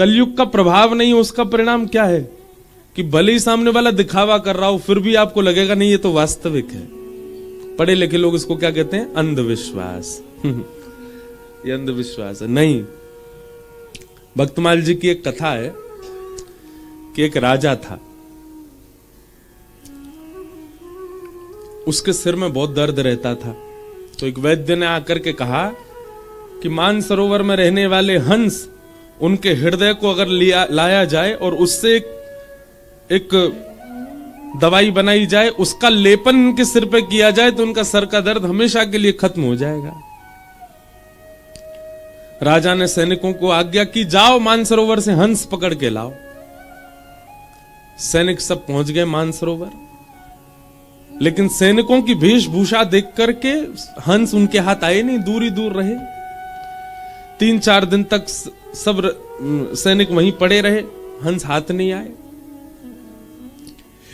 कलयुग का प्रभाव नहीं, उसका परिणाम क्या है कि भले ही सामने वाला दिखावा कर रहा हो फिर भी आपको लगेगा नहीं ये तो वास्तविक है। पढ़े लिखे लोग इसको क्या कहते हैं? अंधविश्वास। ये अंधविश्वास है। नहीं, भक्तमाल जी की एक कथा है कि एक राजा था, उसके सिर में बहुत दर्द रहता था। तो एक वैद्य ने आकर के कहा कि मानसरोवर में रहने वाले हंस, उनके हृदय को अगर लाया जाए और उससे एक दवाई बनाई जाए, उसका लेपन उनके सिर पे किया जाए तो उनका सर का दर्द हमेशा के लिए खत्म हो जाएगा। राजा ने सैनिकों को आज्ञा की, जाओ मानसरोवर से हंस पकड़ के लाओ। सैनिक सब पहुंच गए मानसरोवर, लेकिन सैनिकों की वेशभूषा देख करके हंस उनके हाथ आए नहीं, दूर ही दूर रहे। 3-4 दिन तक सब सैनिक वहीं पड़े रहे, हंस हाथ नहीं आए।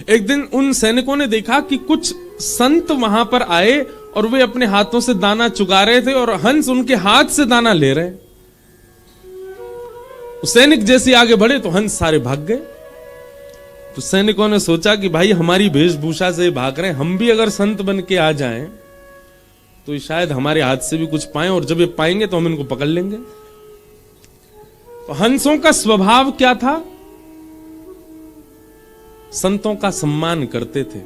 एक दिन उन सैनिकों ने देखा कि कुछ संत वहां पर आए और वे अपने हाथों से दाना चुगा रहे थे और हंस उनके हाथ से दाना ले रहे। सैनिक जैसे आगे बढ़े तो हंस सारे भाग गए। तो सैनिकों ने सोचा कि भाई हमारी वेशभूषा से भाग रहे हैं, हम भी अगर संत बन के आ जाएं तो शायद हमारे हाथ से भी कुछ पाएं, और जब ये पाएंगे तो हम इनको पकड़ लेंगे। तो हंसों का स्वभाव क्या था? संतों का सम्मान करते थे।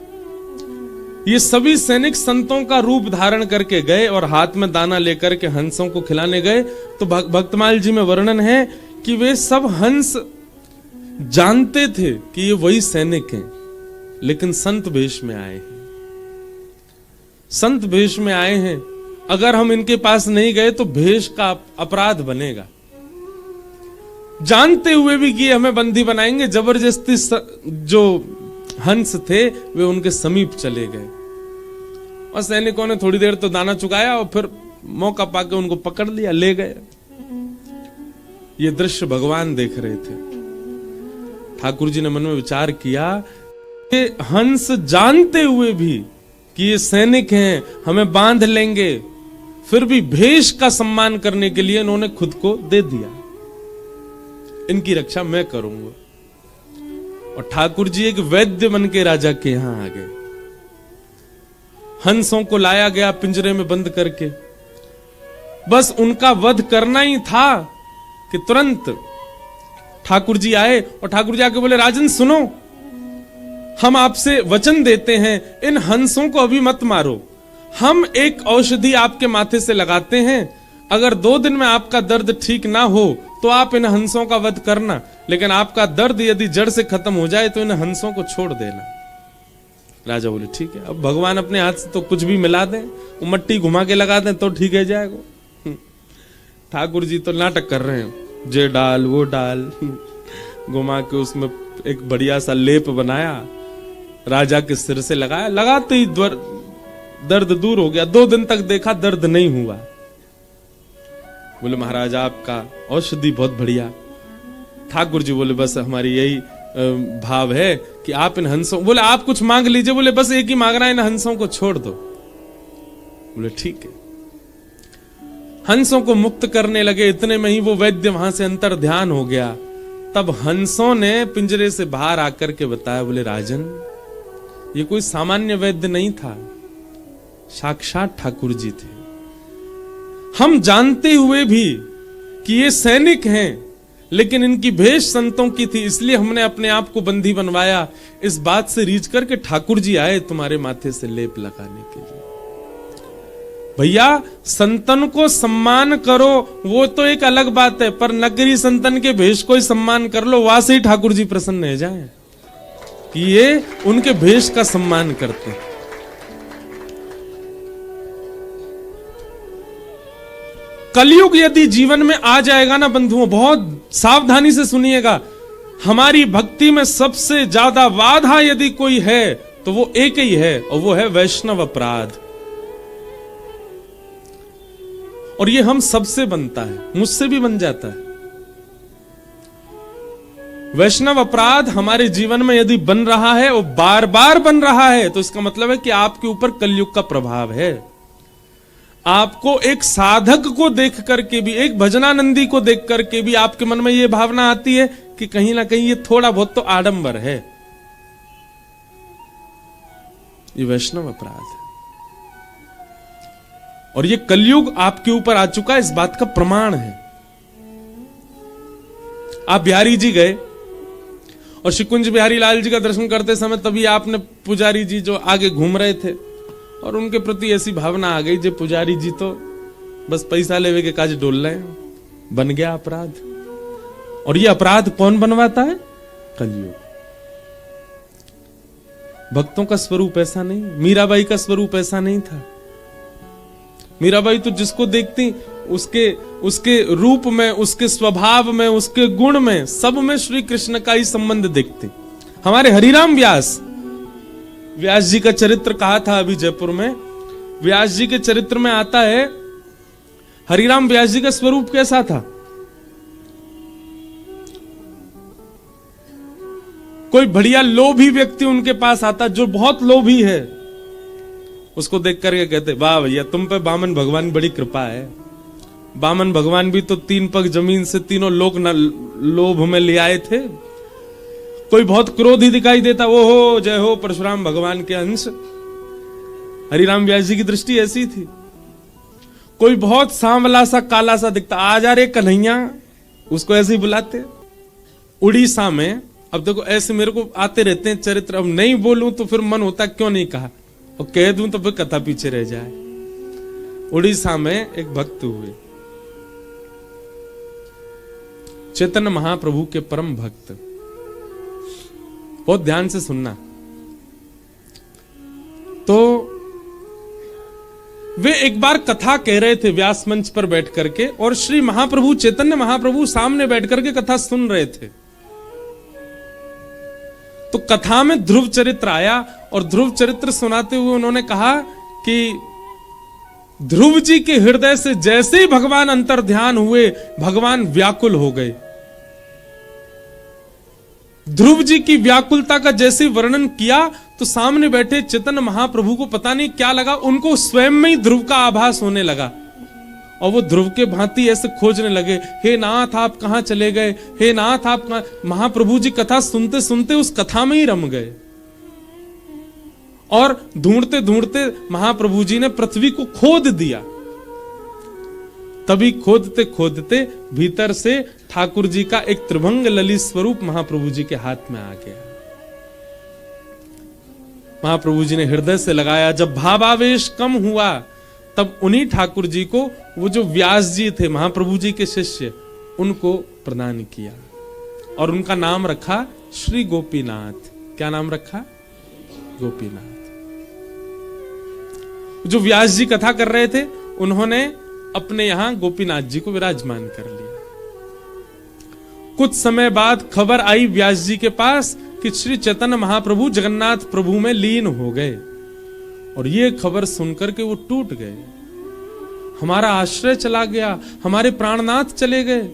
ये सभी सैनिक संतों का रूप धारण करके गए और हाथ में दाना लेकर के हंसों को खिलाने गए। तो भक्तमाल जी में वर्णन है कि वे सब हंस जानते थे कि ये वही सैनिक हैं, लेकिन संत वेश में आए हैं। संत वेश में आए हैं, अगर हम इनके पास नहीं गए तो भेष का अपराध बनेगा। जानते हुए भी कि हमें बंदी बनाएंगे, जबरदस्ती जो हंस थे वे उनके समीप चले गए और सैनिकों ने थोड़ी देर तो दाना चुकाया और फिर मौका पाके उनको पकड़ लिया, ले गए। ये दृश्य भगवान देख रहे थे। ठाकुर जी ने मन में विचार किया कि हंस जानते हुए भी कि ये सैनिक हैं, हमें बांध लेंगे, फिर भी भेष का सम्मान करने के लिए इन्होंने खुद को दे दिया। इनकी रक्षा मैं करूंगा। और ठाकुर जी एक वैद्य बन के राजा के यहां आ गए। हंसों को लाया गया पिंजरे में बंद करके, बस उनका वध करना ही था कि तुरंत ठाकुर जी आए और ठाकुर जी आके बोले, राजन सुनो, हम आपसे वचन देते हैं, इन हंसों को अभी मत मारो। हम एक औषधि आपके माथे से लगाते हैं, अगर 2 दिन में आपका दर्द ठीक ना हो तो आप इन हंसों का वध करना, लेकिन आपका दर्द यदि जड़ से खत्म हो जाए तो इन हंसों को छोड़ देना। राजा बोले ठीक है। अब भगवान अपने हाथ से तो कुछ भी मिला दें, वो मट्टी घुमा के लगा दें तो ठीक है जाएगा। ठाकुर जी तो नाटक कर रहे हैं, जे डाल वो डाल, घुमा के उसमें एक बढ़िया सा लेप बनाया, राजा के सिर से लगाया, लगाते ही दर्द दूर हो गया। 2 दिन तक देखा दर्द नहीं हुआ। बोले महाराज आपका औषधि बहुत बढ़िया। ठाकुर जी बोले बस हमारी यही भाव है कि आप इन हंसों, बोले आप कुछ मांग लीजिए, बोले बस एक ही मांगना है, इन हंसों को छोड़ दो। बोले ठीक है। हंसों को मुक्त करने लगे, इतने में ही वो वैद्य वहां से अंतर ध्यान हो गया। तब हंसों ने पिंजरे से बाहर आकर के बताया, बोले राजन ये कोई सामान्य वैद्य नहीं था, साक्षात ठाकुर जी थे। हम जानते हुए भी कि ये सैनिक हैं, लेकिन इनकी भेष संतों की थी, इसलिए हमने अपने आप को बंदी बनवाया। इस बात से रीझ करके ठाकुर जी आए तुम्हारे माथे से लेप लगाने के लिए। भैया संतन को सम्मान करो वो तो एक अलग बात है, पर नगरी संतन के भेष को ही सम्मान कर लो, वहां से ही ठाकुर जी प्रसन्न हो जाए कि ये उनके भेष का सम्मान करते हैं। कलयुग यदि जीवन में आ जाएगा ना बंधुओं, बहुत सावधानी से सुनिएगा, हमारी भक्ति में सबसे ज्यादा बाधा यदि कोई है तो वो एक ही है, और वो है वैष्णव अपराध। और ये हम सबसे बनता है, मुझसे भी बन जाता है। वैष्णव अपराध हमारे जीवन में यदि बन रहा है और बार बार बन रहा है तो इसका मतलब है कि आपके ऊपर कलयुग का प्रभाव है। आपको एक साधक को देख करके भी, एक भजनानंदी को देख करके भी आपके मन में यह भावना आती है कि कहीं ना कहीं ये थोड़ा बहुत तो आडंबर है, ये वैष्णव अपराध है। और ये कलयुग आपके ऊपर आ चुका है, इस बात का प्रमाण है। आप बिहारी जी गए और श्री बिहारी लाल जी का दर्शन करते समय तभी आपने पुजारी जी जो आगे घूम रहे थे और उनके प्रति ऐसी भावना आ गई, जो पुजारी जी तो बस पैसा लेवे के काज डोल रहे हैं, बन गया अपराध। और ये अपराध कौन बनवाता है? कलयुग। भक्तों का स्वरूप ऐसा नहीं, मीराबाई का स्वरूप ऐसा नहीं था। मीराबाई तो जिसको देखती उसके रूप में, उसके स्वभाव में, उसके गुण में, सब में श्री कृष्ण का ही संबंध देखते। हमारे हरिराम व्यास जी का चरित्र कहा था अभी जयपुर में। व्यास जी के चरित्र में आता है हरिराम व्यास जी का स्वरूप कैसा था। कोई बढ़िया लोभी व्यक्ति उनके पास आता, जो बहुत लोभी है, उसको देख करके कहते, वाह भैया तुम पे बामन भगवान की बड़ी कृपा है। बामन भगवान भी तो 3 पग जमीन से तीनों लोग लोभ में ले आए थे। कोई बहुत क्रोधी दिखाई देता, वो हो जय हो परशुराम भगवान के अंश। हरिराम व्यास जी की दृष्टि ऐसी थी। कोई बहुत सांवला सा काला सा दिखता, आ जा रे कन्हैया, उसको ऐसे ही बुलाते। उड़ीसा में, अब देखो ऐसे मेरे को आते रहते हैं चरित्र, अब नहीं बोलूं तो फिर मन होता क्यों नहीं कहा, और कह दूं तो फिर कथा पीछे रह जाए। उड़ीसा में एक भक्त हुए, चैतन्य महाप्रभु के परम भक्त। बहुत ध्यान से सुनना। तो वे एक बार कथा कह रहे थे व्यास मंच पर बैठ करके, और श्री महाप्रभु चैतन्य महाप्रभु सामने बैठ करके कथा सुन रहे थे। तो कथा में ध्रुव चरित्र आया, और ध्रुव चरित्र सुनाते हुए उन्होंने कहा कि ध्रुव जी के हृदय से जैसे ही भगवान अंतर्ध्यान हुए, भगवान व्याकुल हो गए। ध्रुव जी की व्याकुलता का जैसे वर्णन किया तो सामने बैठे चैतन्य महाप्रभु को पता नहीं क्या लगा, उनको स्वयं में ही ध्रुव का आभास होने लगा, और वो ध्रुव के भांति ऐसे खोजने लगे, हे नाथ आप कहां चले गए, हे नाथ आप कहां। महाप्रभु जी कथा सुनते सुनते उस कथा में ही रम गए, और ढूंढते ढूंढते महाप्रभु जी ने पृथ्वी को खोद दिया। तभी खोदते खोदते भीतर से ठाकुर जी का एक त्रिभंग ललित स्वरूप महाप्रभु जी के हाथ में आ गया। महाप्रभु जी ने हृदय से लगाया। जब भावावेश कम हुआ तब उन्हीं ठाकुर जी को, वो जो व्यास जी थे महाप्रभु जी के शिष्य, उनको प्रदान किया, और उनका नाम रखा श्री गोपीनाथ। क्या नाम रखा? गोपीनाथ। जो व्यास जी कथा कर रहे थे, उन्होंने अपने यहां गोपीनाथ जी को विराजमान कर लिया। कुछ समय बाद खबर आई व्यास जी के पास कि श्री चैतन्य महाप्रभु जगन्नाथ प्रभु में लीन हो गए, और ये खबर सुनकर के वो टूट गए। हमारा आश्रय चला गया, हमारे प्राणनाथ चले गए,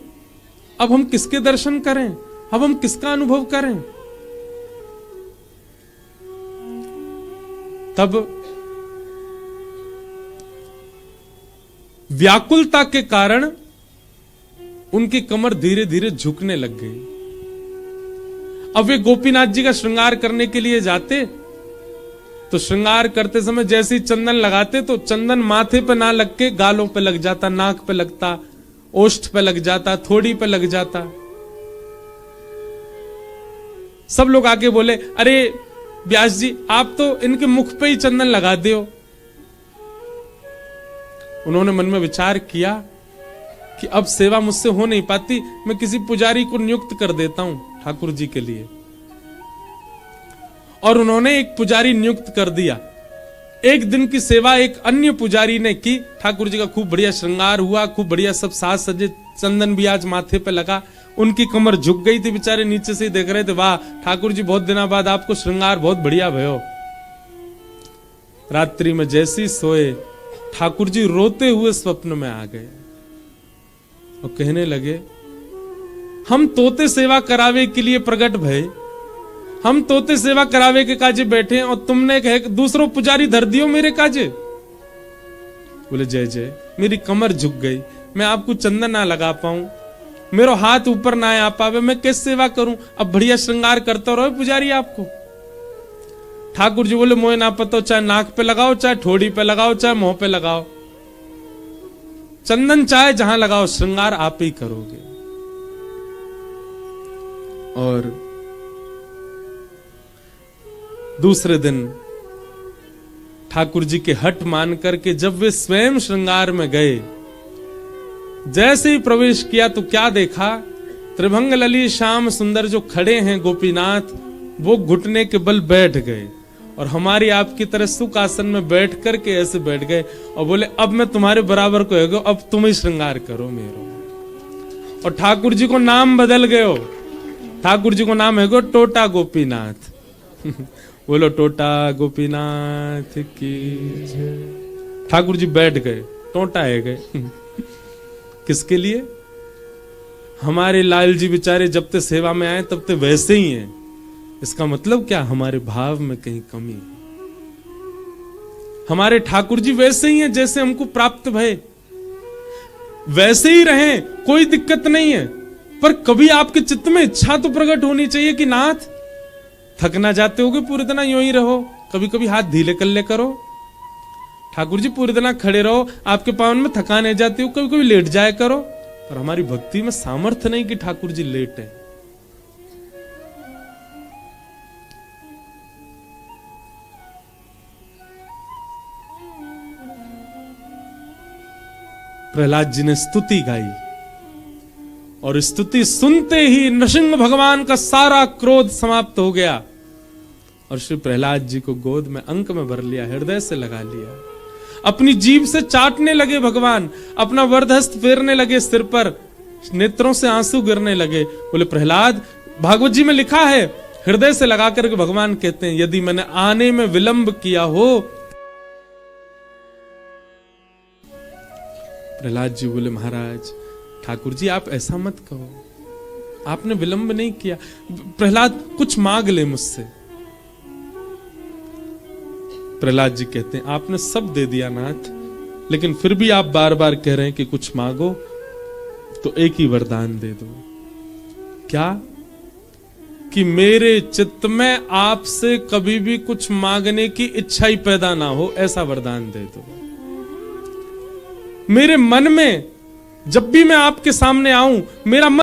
अब हम किसके दर्शन करें, अब हम किसका अनुभव करें। तब व्याकुलता के कारण उनकी कमर धीरे धीरे झुकने लग गई। अब वे गोपीनाथ जी का श्रृंगार करने के लिए जाते, तो श्रृंगार करते समय जैसे ही चंदन लगाते, तो चंदन माथे पे ना लग के गालों पे लग जाता, नाक पे लगता, ओष्ठ पे लग जाता, थोड़ी पे लग जाता। सब लोग आके बोले, अरे व्यास जी आप तो इनके मुख पे ही चंदन लगा दो। उन्होंने मन में विचार किया कि अब सेवा मुझसे हो नहीं पाती, मैं किसी पुजारी को नियुक्त कर देता हूं ठाकुर जी के लिए। और उन्होंने एक पुजारी नियुक्त कर दिया। एक दिन की सेवा एक अन्य पुजारी ने की। ठाकुर जी का खूब बढ़िया श्रृंगार हुआ, खूब बढ़िया सब साज सजे, चंदन भी आज माथे पे लगा। उनकी कमर झुक गई थी, बेचारे नीचे से ही देख रहे थे, वाह ठाकुर जी बहुत दिनों बाद आपको श्रृंगार बहुत बढ़िया भयो। रात्रि में जैसी सोए, ठाकुर जी रोते हुए स्वप्न में आ गए और कहने लगे, हम तोते सेवा करावे के लिए प्रकट भय, हम तोते सेवा करावे के काजे बैठे, और तुमने कहे दूसरों पुजारी धर दियो मेरे काजे। बोले जय जय, मेरी कमर झुक गई, मैं आपको चंदन ना लगा पाऊं, मेरा हाथ ऊपर ना आ पावे, मैं कैसे सेवा करूं? अब बढ़िया श्रृंगार करता रहो पुजारी आपको। ठाकुर जी बोले मोए ना पतो, चाहे नाक पे लगाओ, चाहे ठोड़ी पे लगाओ, चाहे मुंह पे लगाओ, चंदन चाहे जहां लगाओ, श्रृंगार आप ही करोगे। और दूसरे दिन ठाकुर जी के हट मान करके जब वे स्वयं श्रृंगार में गए, जैसे ही प्रवेश किया तो क्या देखा, त्रिभंग लली श्याम सुंदर जो खड़े हैं गोपीनाथ, वो घुटने के बल बैठ गए और हमारी आपकी तरह सुख आसन में बैठ करके ऐसे बैठ गए और बोले अब मैं तुम्हारे बराबर को हो गया, अब तुम ही श्रृंगार करो मेरो। और ठाकुर जी को नाम बदल गए हो, ठाकुर जी को नाम है गो टोटा गोपीनाथ। बोलो टोटा गोपीनाथ की जय। ठाकुर जी बैठ गए, टोटा है गए। किसके लिए? हमारे लाल जी बेचारे जब तक सेवा में आए तब तक वैसे ही हैं। इसका मतलब क्या? हमारे भाव में कहीं कमी है। हमारे ठाकुर जी वैसे ही हैं जैसे हमको प्राप्त भय, वैसे ही रहें, कोई दिक्कत नहीं है। पर कभी आपके चित्त में इच्छा तो प्रकट होनी चाहिए कि नाथ थक ना जाते होगे, पूरे दिन यूं ही रहो, कभी कभी हाथ ढीले कर ले करो। ठाकुर जी पूरे दिन खड़े रहो, आपके पावन में थकान आ जाती हो, कभी कभी लेट जाए करो। पर हमारी भक्ति में सामर्थ्य नहीं कि ठाकुर जी लेट है। प्रहलाद जी ने स्तुति गाई और स्तुति सुनते ही नृसिंह भगवान का सारा क्रोध समाप्त हो गया और श्री प्रहलाद जी को गोद में अंक में भर लिया, हृदय से लगा लिया, अपनी जीभ से चाटने लगे भगवान, अपना वरदहस्त फेरने लगे सिर पर, नेत्रों से आंसू गिरने लगे। बोले प्रहलाद, भागवत जी में लिखा है हृदय से लगा करके भगवान कहते हैं यदि मैंने आने में विलंब किया हो। प्रहलाद जी बोले महाराज ठाकुर जी आप ऐसा मत कहो, आपने विलंब नहीं किया। प्रहलाद कुछ मांग ले मुझसे। प्रहलाद जी कहते हैं आपने सब दे दिया नाथ, लेकिन फिर भी आप बार बार कह रहे हैं कि कुछ मांगो, तो एक ही वरदान दे दो। क्या? कि मेरे चित्त में आपसे कभी भी कुछ मांगने की इच्छा ही पैदा ना हो, ऐसा वरदान दे दो। मेरे मन में जब भी मैं आपके सामने आऊं, मेरा मन